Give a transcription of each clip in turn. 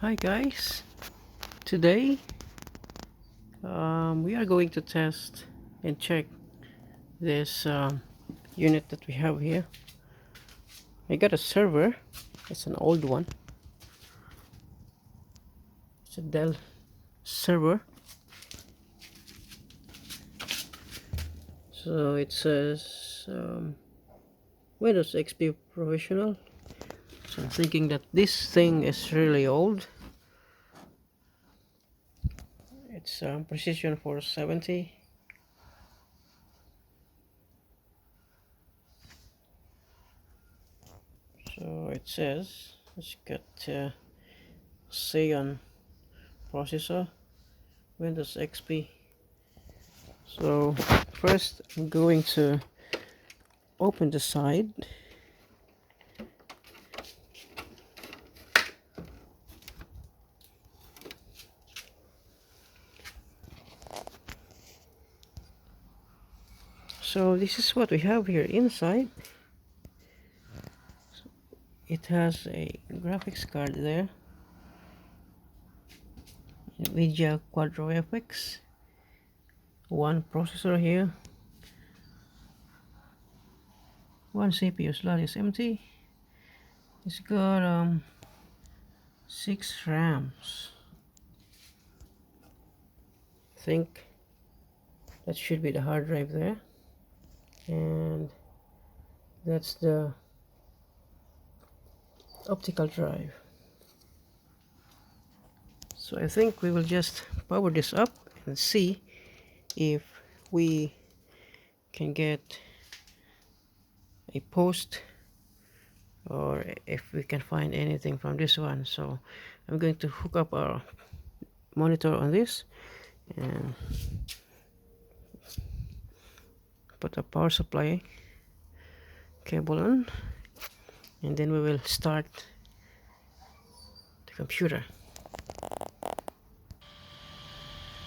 Hi guys, today we are going to test and check this unit that we have here. I got a server. It's an old one. It's a Dell server. So it says Windows XP Professional. So I'm thinking that this thing is really old. It's Precision 470. So it says it's got Xeon processor, Windows XP. So first I'm going to open the side. So this is what we have here inside. It has a graphics card there, NVIDIA Quadro FX, one processor here, one CPU slot is empty. It's got 6 RAMs. I think that should be the hard drive there, and that's the optical drive. So I think we will just power this up and see if we can get a post or if we can find anything from this one. So I'm going to hook up our monitor on this and put a power supply cable on, and then we will start the computer.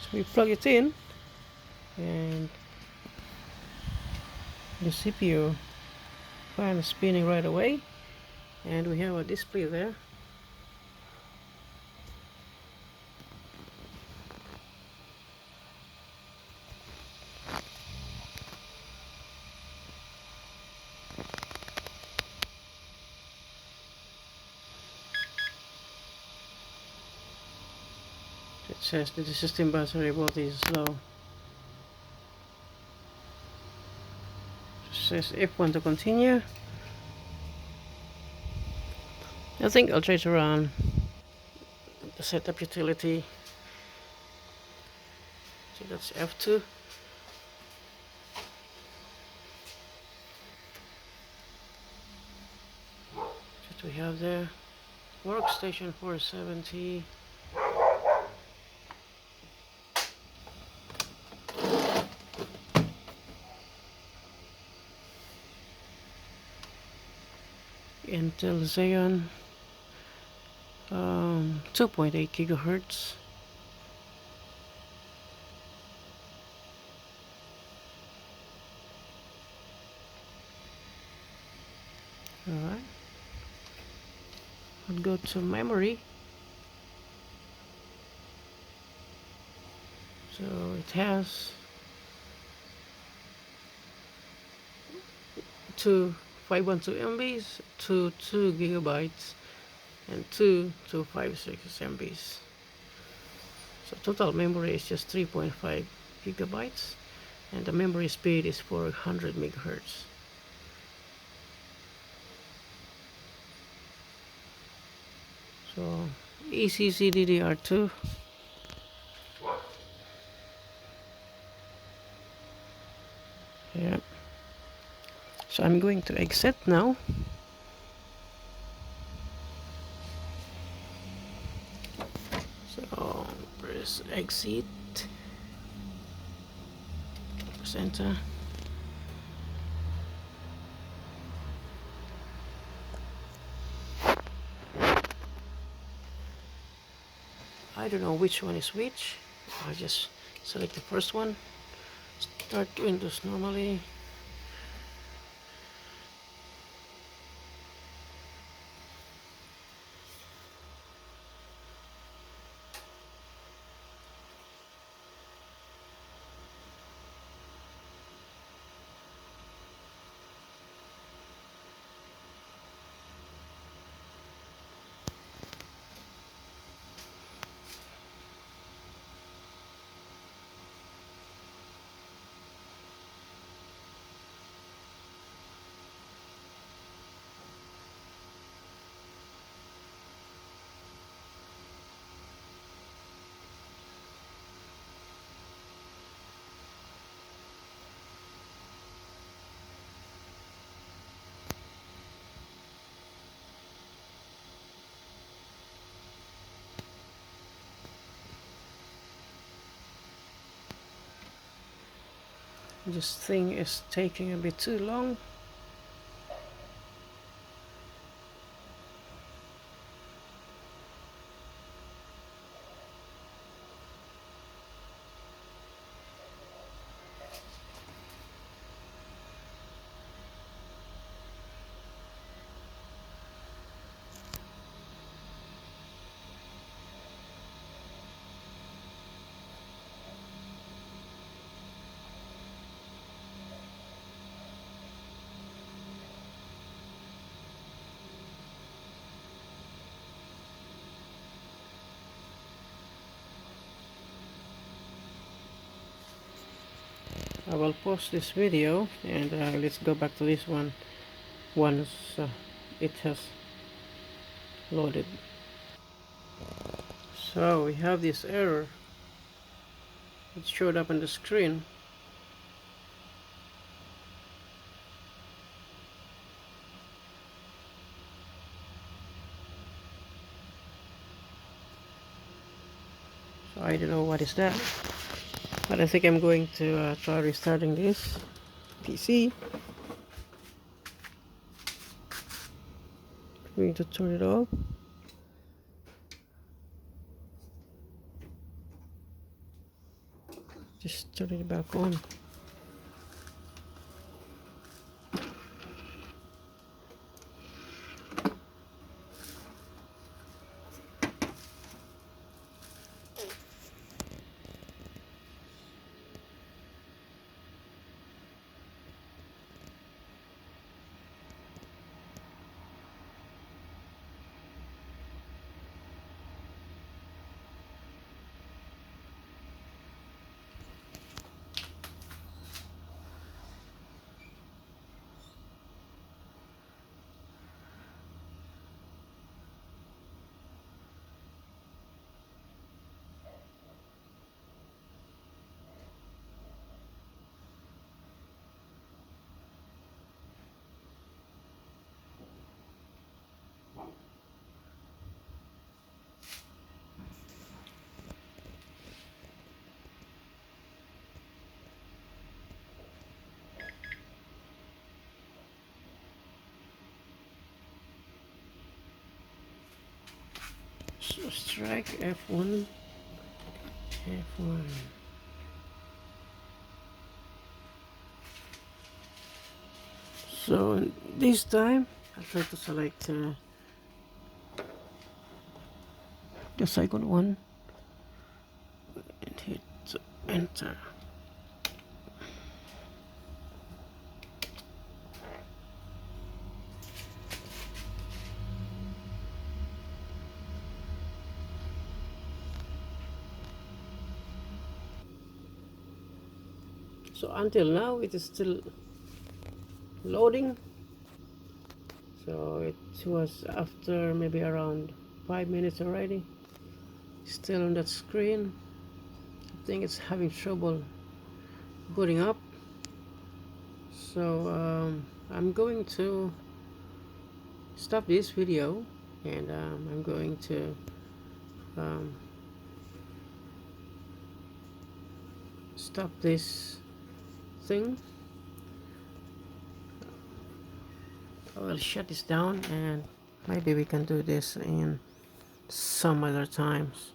So we plug it in and the CPU fan is spinning right away, and we have a display there. It says that the system battery voltage is low. It says F1 to continue. I think I'll try to run the setup utility. So that's F2. What we have there, Workstation 470. Intel Xeon 2.8 gigahertz. Alright, I'll go to memory. So it has two 512 MBs, two 2 gigabytes, and two 256 MBs. So total memory is just 3.5 gigabytes, and the memory speed is 400 megahertz. So ECC DDR2. Yeah. So I'm going to exit now. So press exit, press enter. I don't know which one is which. I just select the first one. Start Windows normally. This thing is taking a bit too long. I will pause this video and let's go back to this one once it has loaded. So we have this error. It showed up on the screen. So I don't know what is that, but I think I'm going to try restarting this PC. I'm going to turn it off. Just turn it back on. So strike F1. F1. So this time I'll try to select the second one and hit enter. So until now it is still loading. So it was after maybe around 5 minutes already. Still on that screen. I think it's having trouble booting up. So I'm going to stop this video and I'm going to stop this thing. I will shut this down and maybe we can do this in some other times.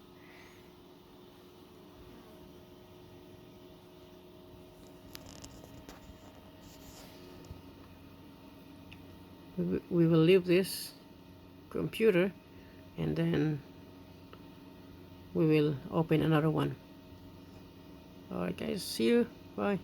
We will leave this computer and then we will open another one. Alright guys, see you, bye.